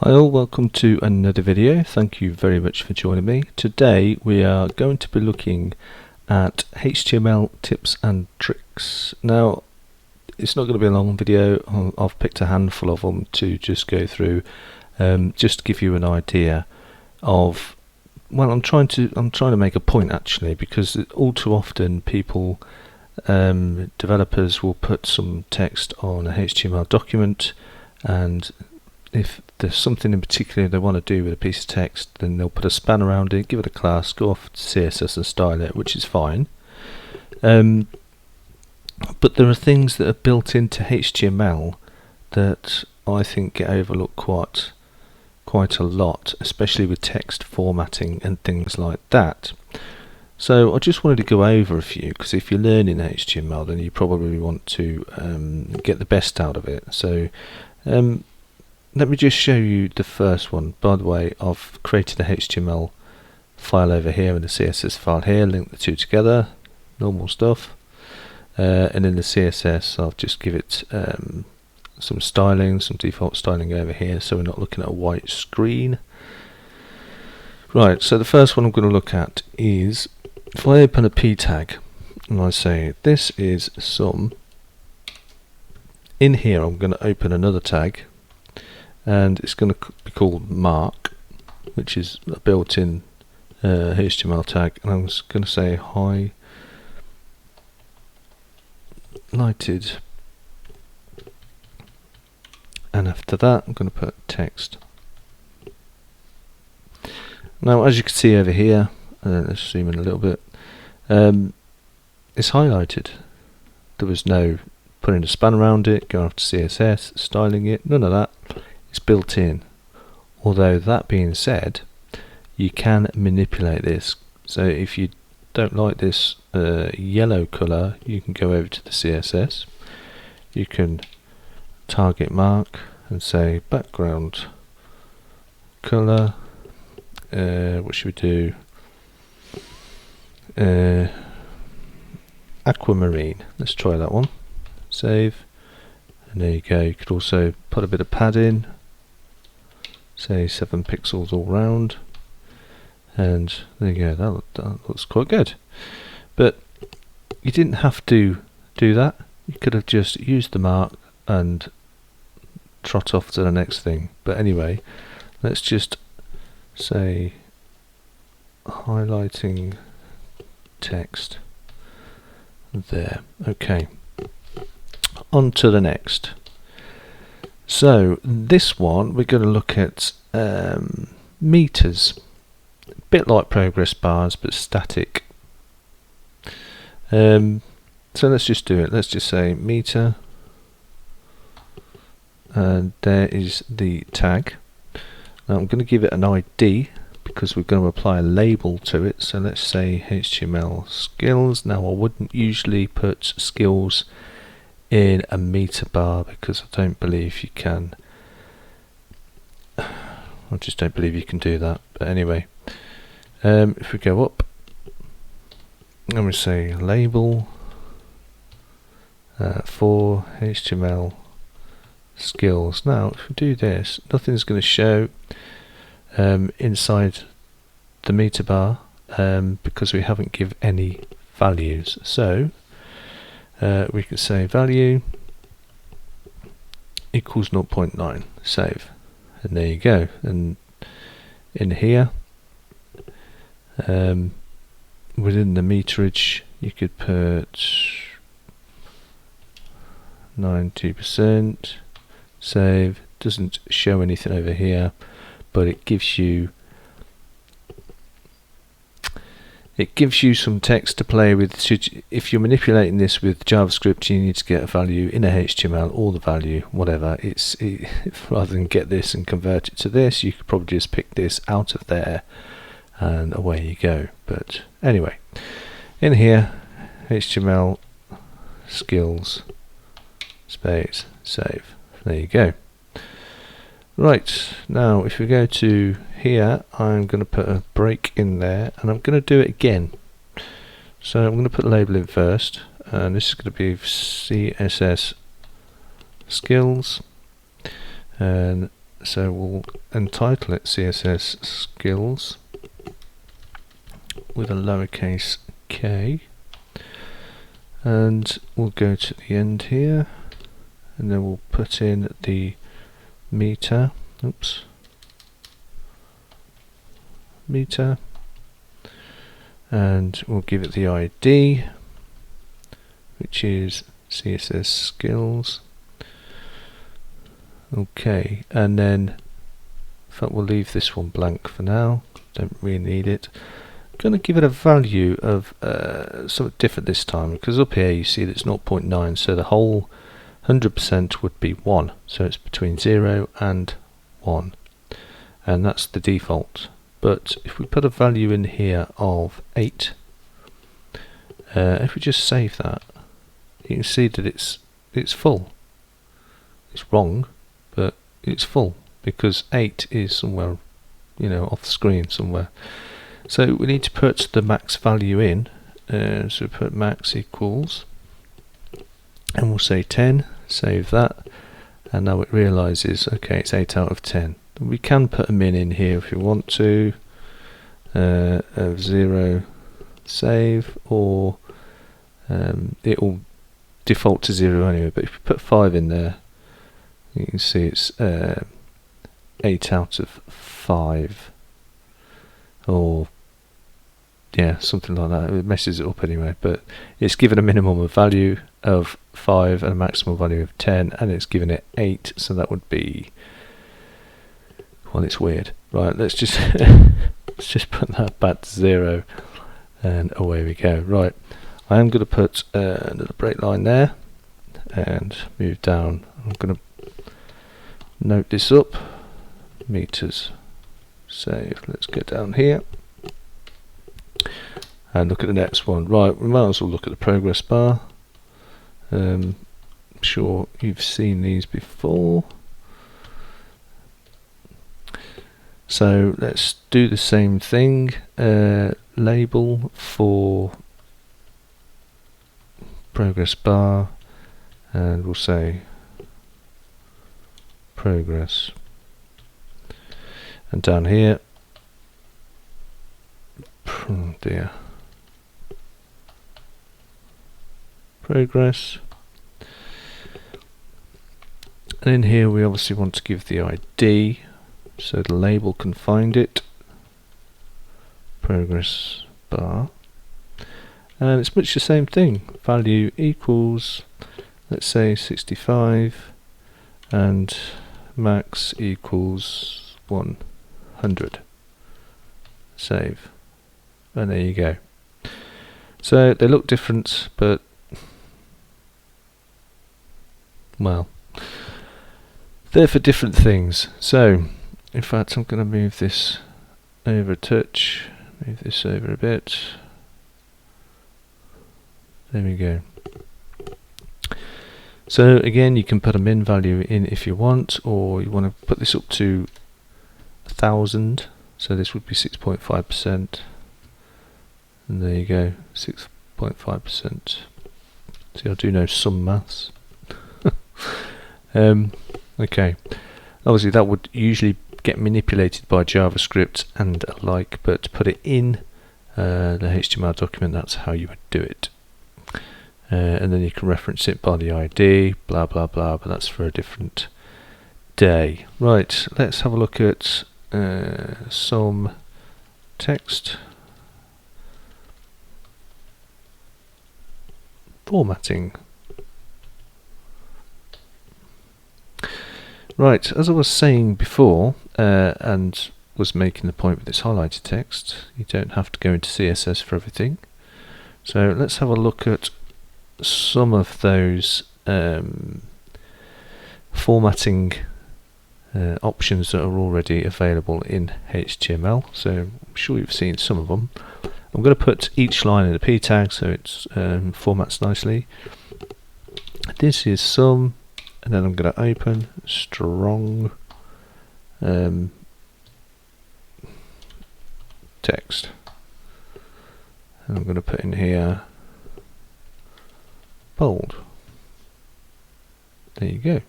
Hi all, welcome to another video. Thank you very much for joining me. Today we are going to be looking at HTML tips and tricks. Now it's not going to be a long video. I've picked a handful of them to just go through, just to give you an idea of, well, I'm trying to make a point actually, because all too often people, developers will put some text on a HTML document, and if there's something in particular they want to do with a piece of text, then they'll put a span around it, give it a class, go off to CSS and style it, which is fine. But there are things that are built into HTML that I think get overlooked quite a lot, especially with text formatting and things like that. So I just wanted to go over a few, because if you're learning HTML then you probably want to get the best out of it. So let me just show you the first one. By the way, I've created a HTML file over here and a CSS file here, link the two together, normal stuff. And in the CSS I'll just give it some styling, some default styling over here, so we're not looking at a white screen. Right, so the first one I'm going to look at is, if I open a p tag and I say this is some, in here I'm going to open another tag, and it's going to be called mark, which is a built-in HTML tag, and I'm just going to say highlighted, and after that I'm going to put text. Now as you can see over here, let's zoom in a little bit, it's highlighted. There was no putting a span around it, going off to CSS, styling it, none of that. It's built in. Although that being said, you can manipulate this. So if you don't like this yellow colour, you can go over to the CSS. You can target mark and say background colour. What should we do? Aquamarine. Let's try that one. Save. And there you go. You could also put a bit of padding. Say 7 pixels all round, and there you go, that looks quite good. But you didn't have to do that. You could have just used the mark and trot off to the next thing. But anyway, let's just say highlighting text there. Okay, on to the next. So this one we're going to look at meters, a bit like progress bars but static. So let's just do it. Let's just say meter, and there is the tag. Now I'm going to give it an ID because we're going to apply a label to it. So let's say HTML skills. Now I wouldn't usually put skills in a meter bar because I don't believe you can. I just don't believe you can do that. But anyway, if we go up and we say label for HTML skills. Now if we do this, nothing's going to show inside the meter bar because we haven't given any values. So we can say value equals 0.9, save, and there you go. And in here, within the meterage, you could put 90%, save. Doesn't show anything over here, but it gives you some text to play with. If you're manipulating this with JavaScript, you need to get a value in a HTML, or the value, whatever. Rather than get this and convert it to this, you could probably just pick this out of there and away you go. But anyway, in here, HTML skills space save. There you go. Right, now if we go to here, I'm going to put a break in there, and I'm going to do it again. So I'm going to put the label in first, and this is going to be CSS skills, and so we'll entitle it CSS skills with a lowercase k, and we'll go to the end here, and then we'll put in the meter, and we'll give it the ID, which is CSS skills. Okay, and then in fact we'll leave this one blank for now, don't really need it. I'm going to give it a value of something different this time, because up here you see that it's 0.9, so the whole 100% would be 1, so it's between 0 and 1, and that's the default. But if we put a value in here of 8, if we just save that, you can see that it's full. It's wrong, but it's full because 8 is somewhere, off the screen somewhere. So we need to put the max value in. So we put max equals, and we'll say 10. Save that, and now it realizes, okay, it's 8 out of 10. We can put a min in here if you want to, of 0, save, or it will default to 0 anyway, but if you put 5 in there, you can see it's 8 out of 5, or yeah, something like that. It messes it up anyway, but it's given a minimum of value of 5 and a maximum value of 10, and it's given it 8, so that would be, well, it's weird. Right, let's just let's just put that back to 0, and away we go. Right, I am going to put another break line there and move down. I'm going to note this up, meters, save. Let's get down here and look at the next one. Right, we might as well look at the progress bar. I'm sure you've seen these before. So let's do the same thing. Label for progress bar, and we'll say progress. And down here, oh dear, progress. And in here we obviously want to give the ID, so the label can find it, progress bar, and it's much the same thing. Value equals, let's say 65, and max equals 100. Save, and there you go. So they look different, but well, they're for different things. So in fact I'm going to move this over a touch, move this over a bit. There we go. So again, you can put a min value in if you want, or you want to put this up to 1000, so this would be 6.5%, and there you go, 6.5%. See, I do know some maths. Okay, obviously that would usually get manipulated by JavaScript and alike, but to put it in the HTML document, that's how you would do it. And then you can reference it by the ID, blah blah blah, but that's for a different day. Right, let's have a look at some text formatting. Right, as I was saying before, and was making the point with this highlighted text, you don't have to go into CSS for everything. So let's have a look at some of those formatting options that are already available in HTML. So I'm sure you've seen some of them. I'm going to put each line in a p tag so it formats nicely. This is some, and then I'm going to open strong text, and I'm going to put in here bold. There you go.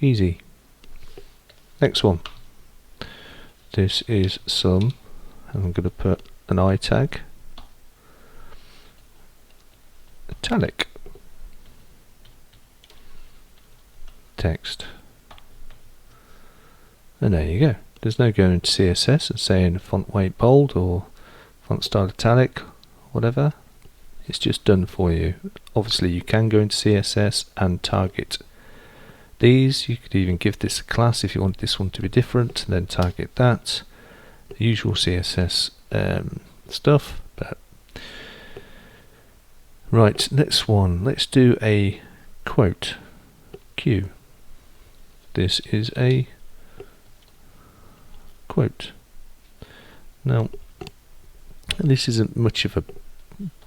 Easy. Next one. This is some, and I'm going to put an I tag, italic text, and there you go. There's no going into CSS and saying font weight bold or font style italic, whatever. It's just done for you. Obviously you can go into CSS and target these. You could even give this a class if you want this one to be different, and then target that. The usual CSS stuff. But right, next one. Let's do a quote. Q. This is a quote. Now, this isn't much of a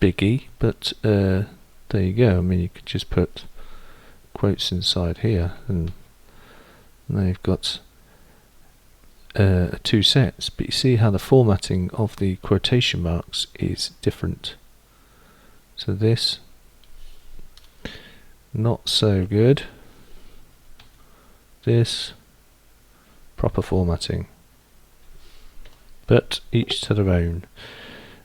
biggie, but there you go. I mean, you could just put quotes inside here, and now you've got two sets. But you see how the formatting of the quotation marks is different. So this, not so good. This, proper formatting. But each to their own.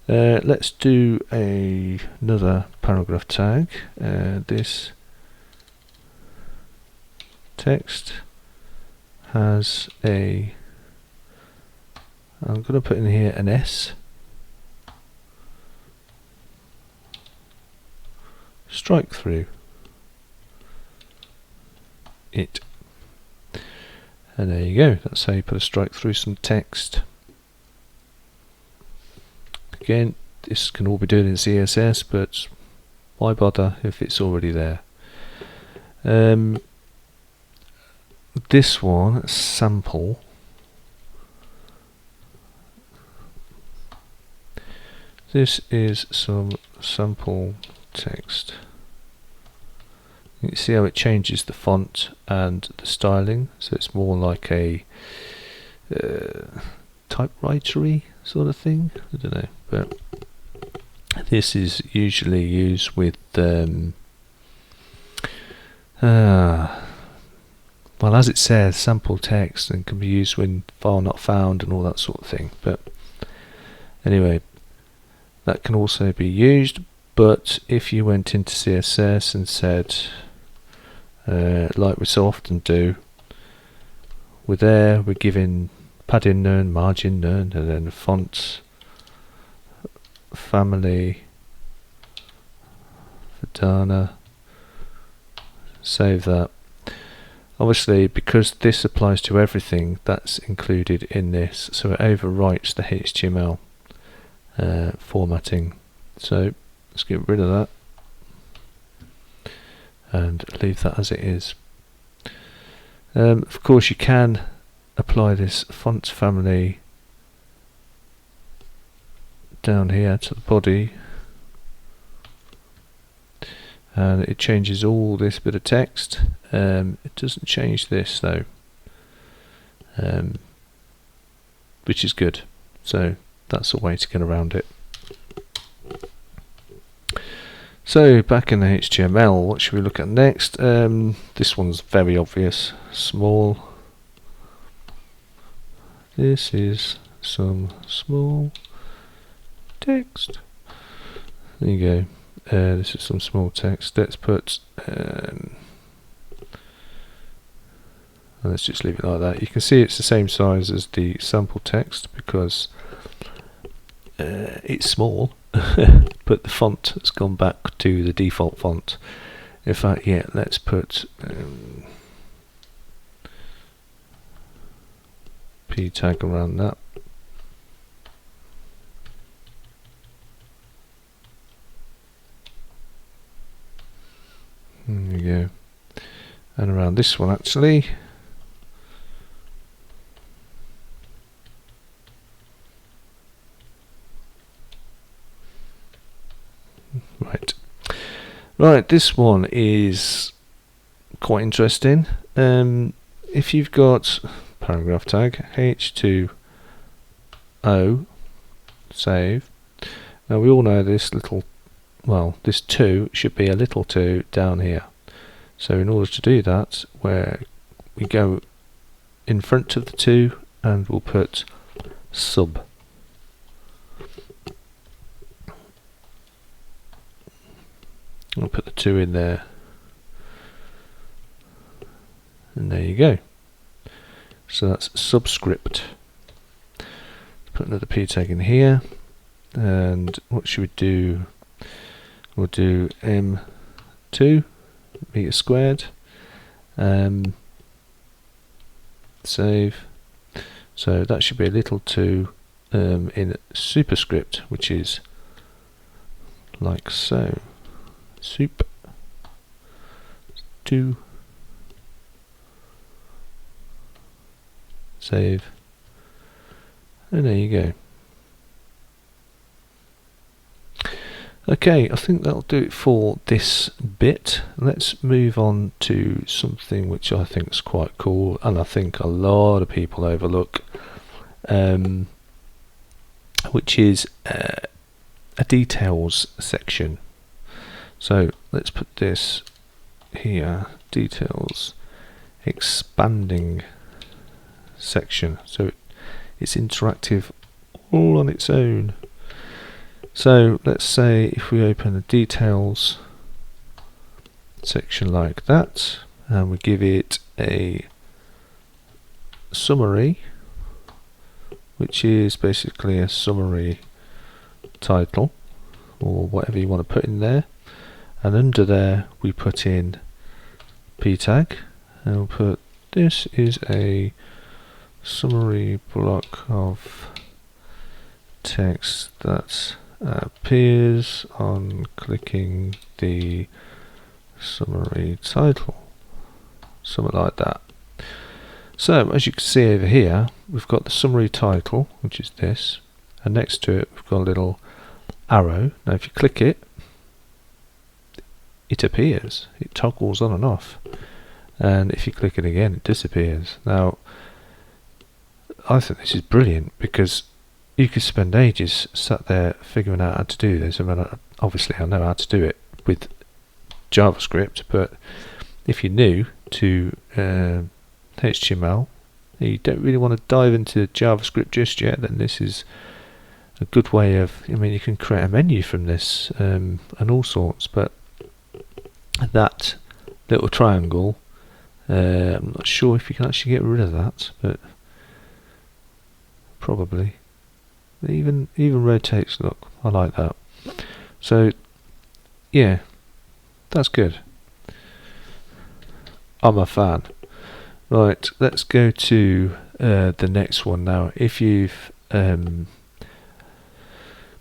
Let's do another paragraph tag. This text has I'm going to put in here an S. Strike through it. And there you go. That's how you put a strike through some text. Again, this can all be done in CSS, but why bother if it's already there? This one, sample. This is some sample text. You can see how it changes the font and the styling, so it's more like a typewritery sort of thing. I don't know, but this is usually used with well, as it says, sample text, and can be used when file not found and all that sort of thing. But anyway, that can also be used. But if you went into CSS and said, like we so often do, we're giving padding none, margin none, and then font family Verdana. Save that. Obviously, because this applies to everything, that's included in this, so it overwrites the HTML formatting. So let's get rid of that and leave that as it is. Of course, you can apply this font family down here to the body, and it changes all this bit of text. It doesn't change this though, which is good. So that's a way to get around it. So back in the HTML, what should we look at next? This one's very obvious. Small. This is some small text. There you go. This is some small text. Let's put let's just leave it like that. You can see it's the same size as the sample text because it's small, but the font has gone back to the default font. In fact, yeah, let's put p tag around that. There you go. And around this one actually. Right, this one is quite interesting. If you've got paragraph tag H2O save. Now we all know this this 2 should be a little 2 down here. So in order to do that, where we go in front of the 2, and we'll put sub. I'll put the 2 in there, and there you go. So that's subscript. Put another p tag in here, and what should we do? We'll do m2 meter squared. Save. So that should be a little 2 in superscript, which is like so. Soup 2. Save. And there you go. Okay, I think that'll do it for this bit. Let's move on to something which I think is quite cool, and I think a lot of people overlook, which is a details section. So let's put this here, details expanding section. So it's interactive all on its own. So let's say if we open the details section like that, and we give it a summary, which is basically a summary title or whatever you want to put in there, and under there we put in p tag, and we'll put this is a summary block of text that appears on clicking the summary title, something like that. So as you can see over here, we've got the summary title, which is this, and next to it we've got a little arrow. Now if you click it, it appears, it toggles on and off, and if you click it again it disappears. Now I think this is brilliant, because you could spend ages sat there figuring out how to do this. I mean, obviously I know how to do it with JavaScript, but if you're new to HTML, you don't really want to dive into JavaScript just yet, then this is a good way of, I mean, you can create a menu from this and all sorts, but that little triangle, I'm not sure if you can actually get rid of that, but probably. Even rotates, look, I like that. So yeah, that's good. I'm a fan. Right, let's go to the next one now. If you've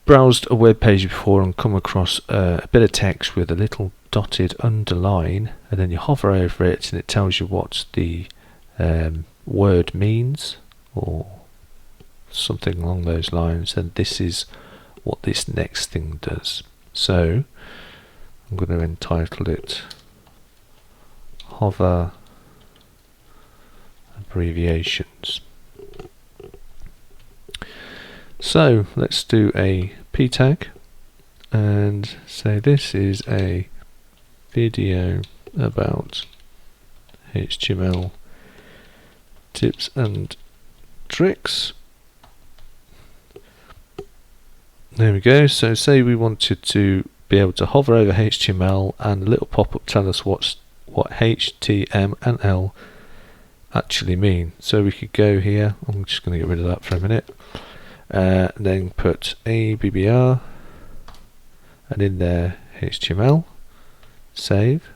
browsed a web page before and come across a bit of text with a little dotted underline, and then you hover over it and it tells you what the word means, or something along those lines, and this is what this next thing does. So I'm going to entitle it hover abbreviations. So let's do a p tag and say this is a video about HTML tips and tricks. There we go. So say we wanted to be able to hover over HTML and a little pop-up tell us what H, T, M and L actually mean. So we could go here, I'm just going to get rid of that for a minute, then put ABBR and in there HTML, save.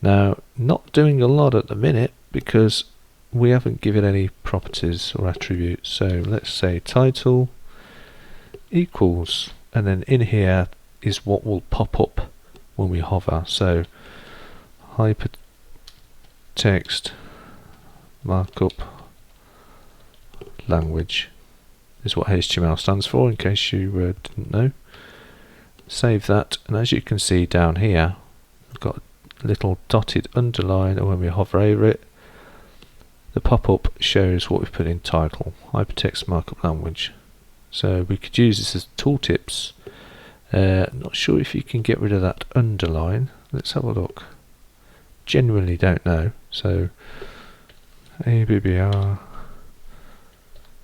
Now not doing a lot at the minute because we haven't given any properties or attributes, so let's say title equals, and then in here is what will pop up when we hover. So hypertext markup language is what HTML stands for, in case you didn't know. Save that, and as you can see down here we've got a little dotted underline, and when we hover over it the pop-up shows what we've put in title, hypertext markup language. So we could use this as tooltips. Not sure if you can get rid of that underline. Let's have a look. Genuinely don't know. So ABBR.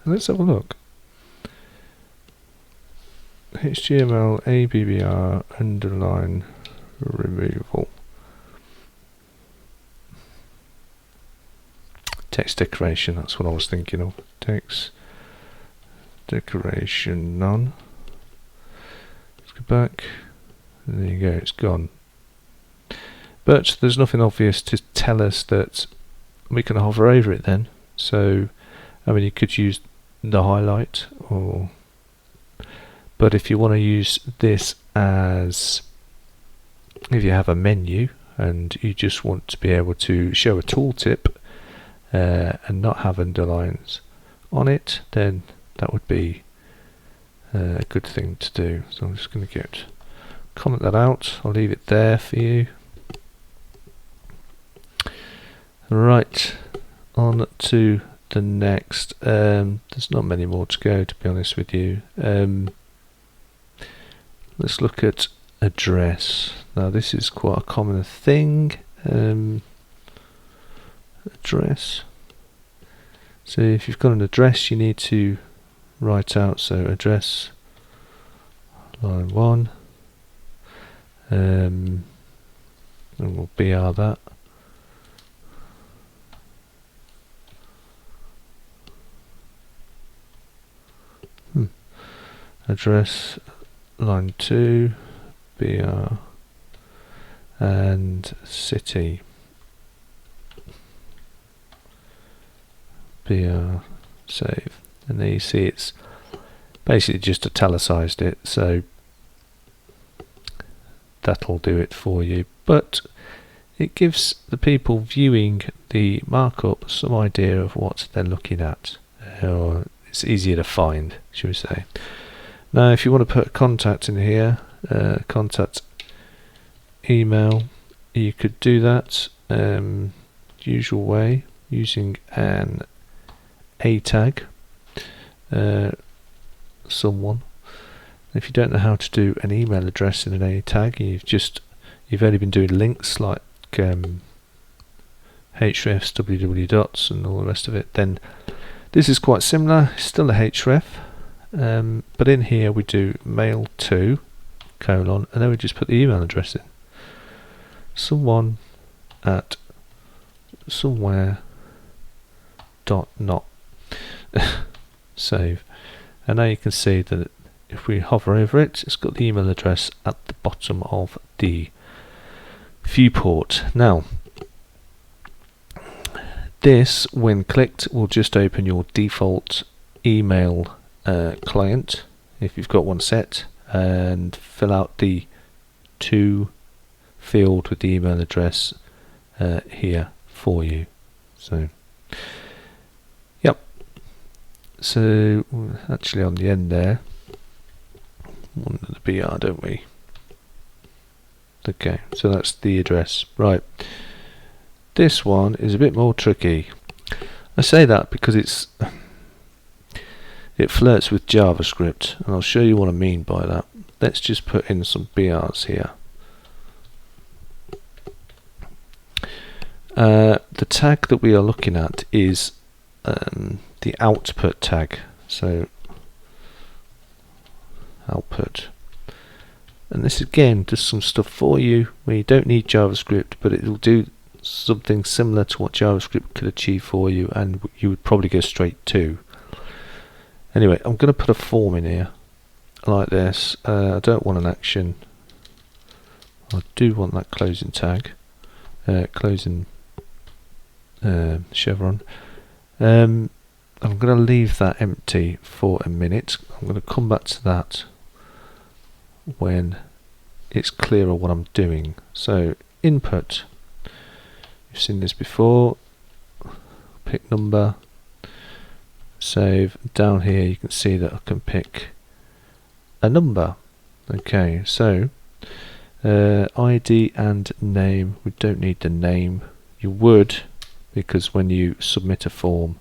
Let's have a look. HTML ABBR underline removal. Text decoration, that's what I was thinking of. Text decoration none. Let's go back. And there you go, it's gone. But there's nothing obvious to tell us that we can hover over it then. So, I mean, you could use the highlight, but if you want to use this as, if you have a menu and you just want to be able to show a tooltip and not have underlines on it, then that would be a good thing to do. So I'm just going to comment that out. I'll leave it there for you. Right, on to the next. There's not many more to go, to be honest with you. Let's look at address. Now this is quite a common thing. Address. So if you've got an address, you need to write out, so address line 1, and we'll BR that. Address line 2, BR, and city, BR, save. And there you see it's basically just italicized it, so that'll do it for you. But it gives the people viewing the markup some idea of what they're looking at, or it's easier to find, should we say. Now if you want to put a contact in here, contact email, you could do that usual way using an A tag, someone. If you don't know how to do an email address in an A tag, you've only been doing links like hrefs, www dots and all the rest of it, then this is quite similar. It's still a href. But in here we do mail to colon, and then we just put the email address in. Someone at somewhere dot not. Save. And now you can see that if we hover over it, it's got the email address at the bottom of the viewport. Now this, when clicked, will just open your default email client if you've got one set, and fill out the to field with the email address here for you. So yep, so actually on the end there, one of the BR, don't we? Okay, so that's the address. Right, this one is a bit more tricky. I say that because it flirts with JavaScript, and I'll show you what I mean by that. Let's just put in some BRs here. The tag that we are looking at is the output tag. So output, and this again does some stuff for you where you don't need JavaScript, but it will do something similar to what JavaScript could achieve for you, and you would probably go straight to. Anyway, I'm going to put a form in here like this. I don't want an action. I do want that closing tag, closing chevron. I'm going to leave that empty for a minute. I'm going to come back to that when it's clearer what I'm doing. So input, you've seen this before, pick number, save. Down here you can see that I can pick a number. Okay, so ID and name, we don't need the name. You would, because when you submit a form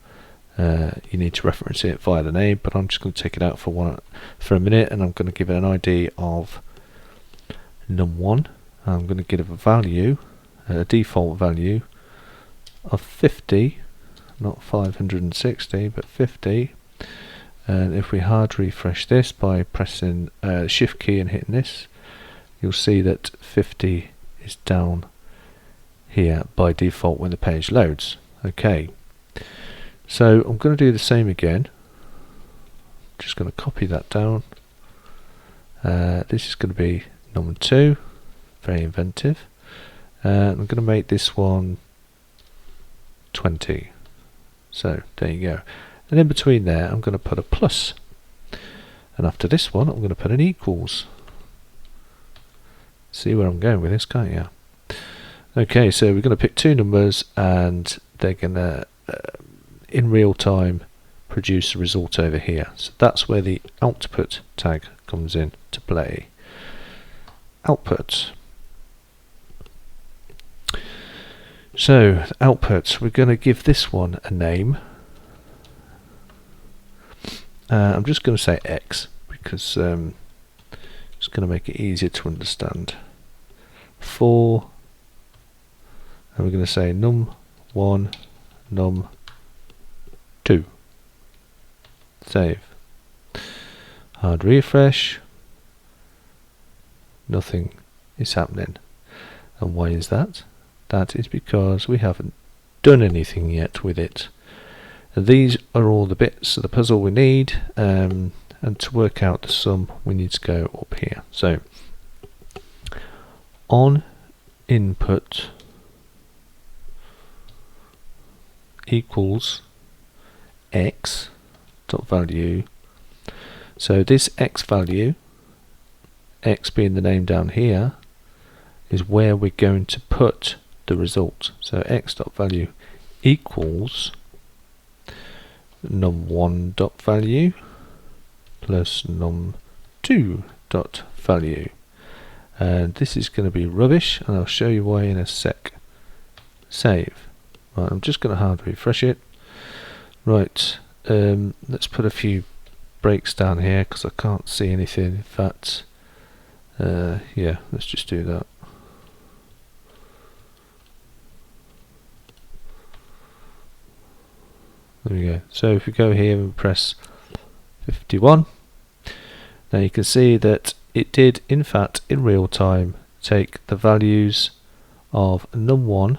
you need to reference it via the name, but I'm just going to take it out for a minute, and I'm going to give it an ID of num1. I'm going to give it a value, a default value of 50. not 560 but 50. And if we hard refresh this by pressing shift key and hitting this, you'll see that 50 is down here by default when the page loads. Okay, so I'm going to do the same again. Just going to copy that down. This is going to be number 2, very inventive. I'm going to make this one 20. So there you go. And in between there I'm going to put a plus. And after this one I'm going to put an equals. See where I'm going with this, can't you? Okay, so we're going to pick two numbers and they're going to in real time produce a result over here. So that's where the output tag comes in to play. Output. So output, we're going to give this one a name. I'm just going to say X because it's going to make it easier to understand. 4, and we're going to say num1, num2. Save. Hard refresh. Nothing is happening. And why is that? That is because we haven't done anything yet with it. And these are all the bits of the puzzle we need, and to work out the sum we need to go up here. So on input equals x dot value. So this x value, x being the name down here, is where we're going to put the result. So x dot value equals num1 dot value plus num2 dot value, and this is going to be rubbish, and I'll show you why in a sec. Save. Right, I'm just going to hard refresh it. Right, let's put a few breaks down here because I can't see anything. In fact, yeah, let's just do that. There we go. So if we go here and press 51, now you can see that it did in fact in real time take the values of num1,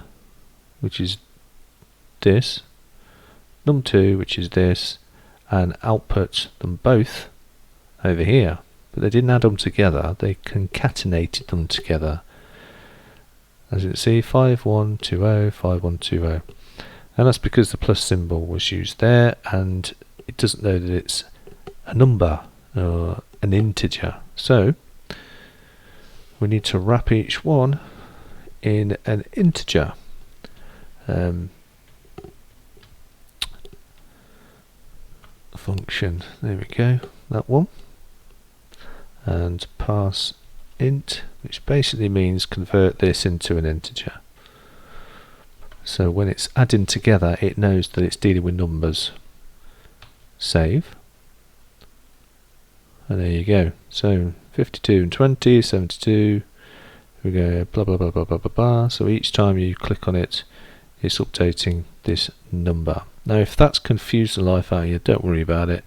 which is this, num2, which is this, and output them both over here. But they didn't add them together, they concatenated them together. As you can see, 5120, 5120. And that's because the plus symbol was used there, and it doesn't know that it's a number or an integer. So we need to wrap each one in an integer. Function, there we go, that one. And pass int, which basically means convert this into an integer. So when it's adding together, it knows that it's dealing with numbers. Save. And there you go. So 52 and 20, 72. We go blah blah blah blah blah blah blah. So each time you click on it, it's updating this number. Now if that's confused the life out of you, don't worry about it.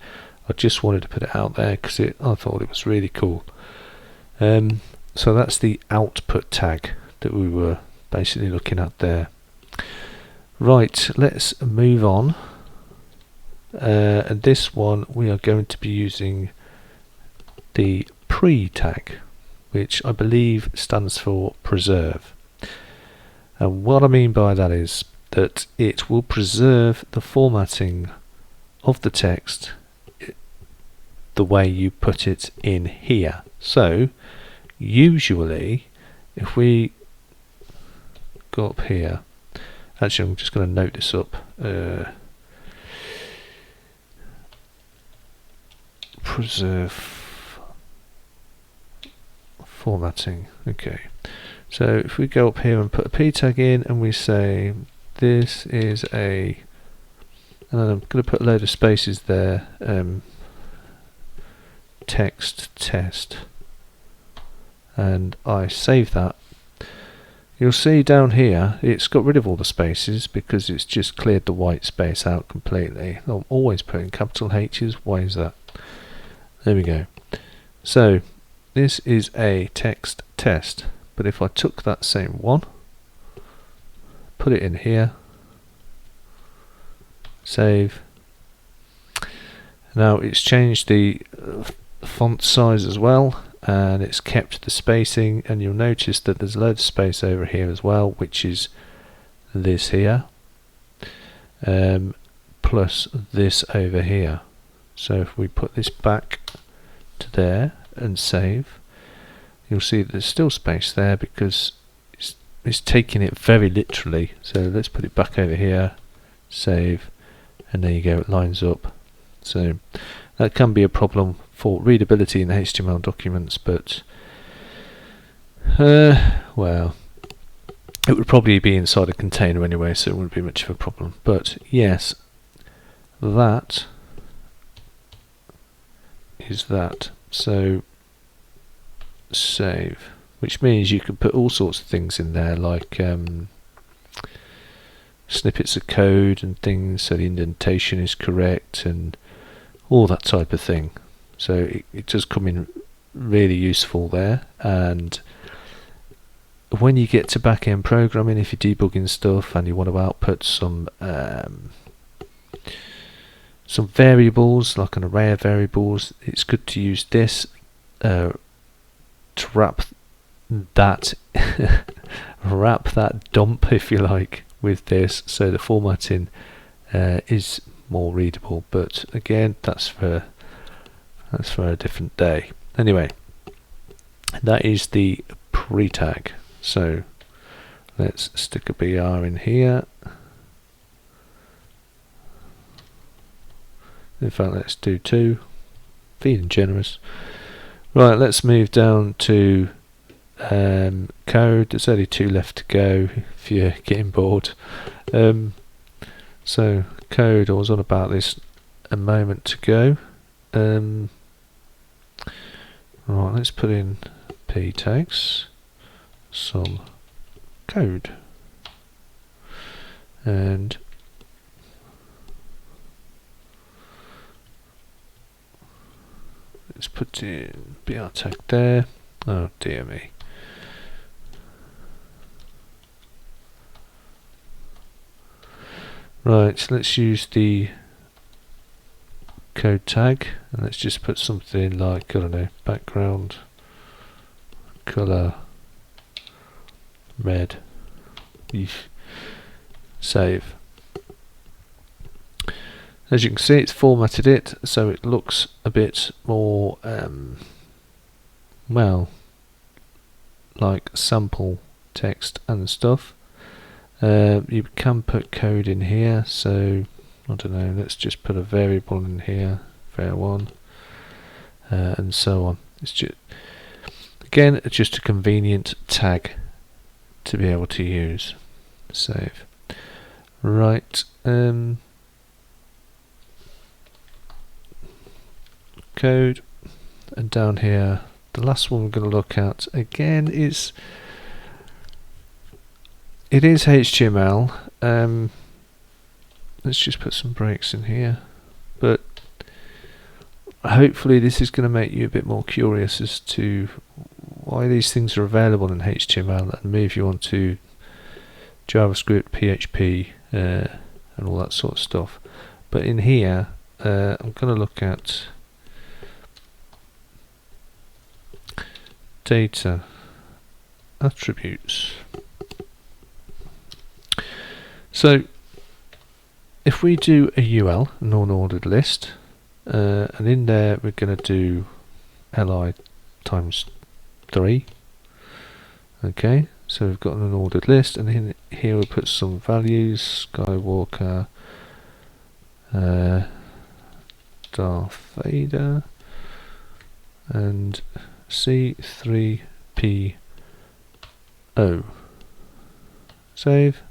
I just wanted to put it out there because I thought it was really cool. So that's the output tag that we were basically looking at there. Right, let's move on. And this one we are going to be using the pre tag, which I believe stands for preserve. And what I mean by that is that it will preserve the formatting of the text the way you put it in here. So usually if we go up here, actually I'm just going to note this up, preserve formatting. Okay, so if we go up here and put a p tag in and we say this is a, and then I'm going to put a load of spaces there, text test, and I save that, you'll see down here it's got rid of all the spaces because it's just cleared the white space out completely. I'm always putting capital H's. Why is that? There we go. So this is a text test, but if I took that same one, put it in here, save. Now it's changed the font size as well, and it's kept the spacing, and you'll notice that there's a load of space over here as well, which is this here, plus this over here. So if we put this back to there and save, you'll see that there's still space there because it's taking it very literally. So let's put it back over here, save, and there you go, it lines up. So that can be a problem for readability in HTML documents, but well, it would probably be inside a container anyway, so it wouldn't be much of a problem. But yes, that is that. So save, which means you can put all sorts of things in there, like snippets of code and things, so the indentation is correct and all that type of thing. So it does come in really useful there. And when you get to back-end programming, if you're debugging stuff and you want to output some variables, like an array of variables, it's good to use this to wrap that wrap that dump, if you like, with this, so the formatting is more readable. But again, that's for a different day. Anyway, that is the pre-tag. So let's stick a BR in here. In fact, let's do 2. Feeling generous. Right, let's move down to code. There's only 2 left to go if you're getting bored. So code, I was on about this a moment ago. Right, let's put in p tags, some code, and let's put in br tag there. Oh dear me. Right, so let's use the code tag, and let's just put something like, I don't know, background color red. Save. As you can see, it's formatted it so it looks a bit more well, like sample text and stuff. You can put code in here, so I don't know, let's just put a variable in here, var1, and so on. It's just, again, it's just a convenient tag to be able to use. Save. Right, code, and down here, the last one we're going to look at again is HTML. Let's just put some breaks in here, but hopefully this is going to make you a bit more curious as to why these things are available in HTML and move you on to JavaScript, PHP, and all that sort of stuff. But in here, I'm going to look at data attributes. So if we do a UL, non-ordered list, and in there we're going to do li times 3. Okay, so we've got an unordered list, and in here we'll put some values: Skywalker, Darth Vader, and C3PO. Save.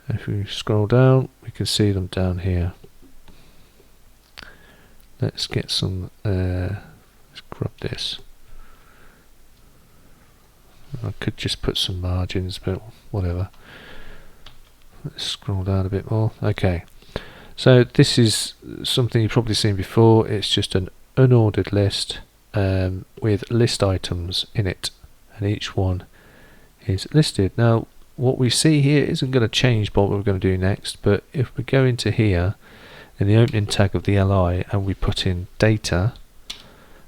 If we scroll down, we can see them down here. Let's get some, let's grab this. I could just put some margins, but whatever. Let's scroll down a bit more. Okay, so this is something you've probably seen before. It's just an unordered list with list items in it, and each one is listed. Now what we see here isn't going to change what we're going to do next, but if we go into here in the opening tag of the li and we put in data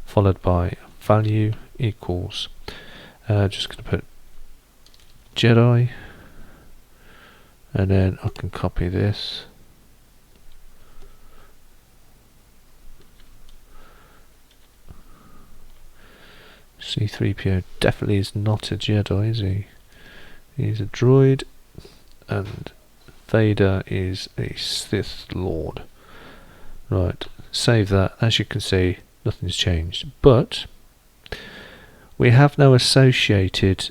followed by value equals, just going to put Jedi, and then I can copy this, C3PO definitely is not a Jedi, is he? He's a droid, and Vader is a Sith Lord. Right, save that. As you can see, nothing's changed, but we have now associated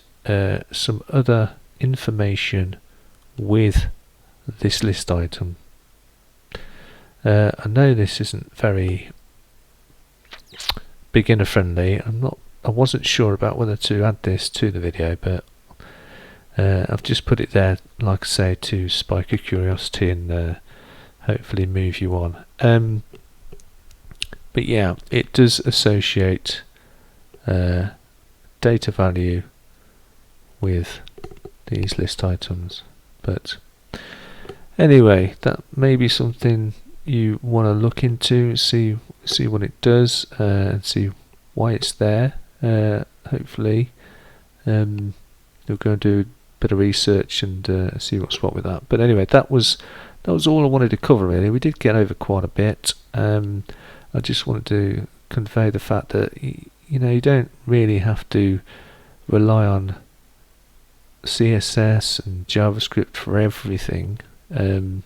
some other information with this list item. I know this isn't very beginner friendly. I wasn't sure about whether to add this to the video, but I've just put it there, like I say, to spike your curiosity and hopefully move you on. But yeah, it does associate data value with these list items. But anyway, that may be something you want to look into, see what it does, and see why it's there. Hopefully you'll go and do a bit of research and see what's what with that. But anyway, that was all I wanted to cover really. We did get over quite a bit. I just wanted to convey the fact that you don't really have to rely on CSS and JavaScript for everything. There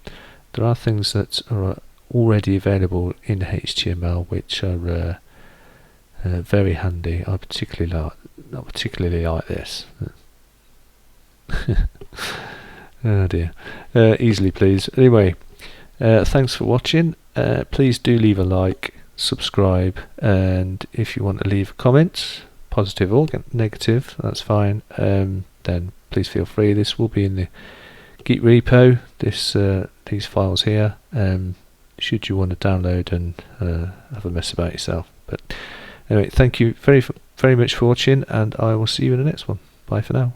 are things that are already available in HTML which are very handy. I not particularly like this. Oh dear. Easily please. Anyway, thanks for watching. Please do leave a like, subscribe, and if you want to leave a comment, positive or negative, that's fine, then please feel free. This will be in the Git repo, these files here, should you want to download and have a mess about yourself. But anyway, thank you very much for watching, and I will see you in the next one. Bye for now.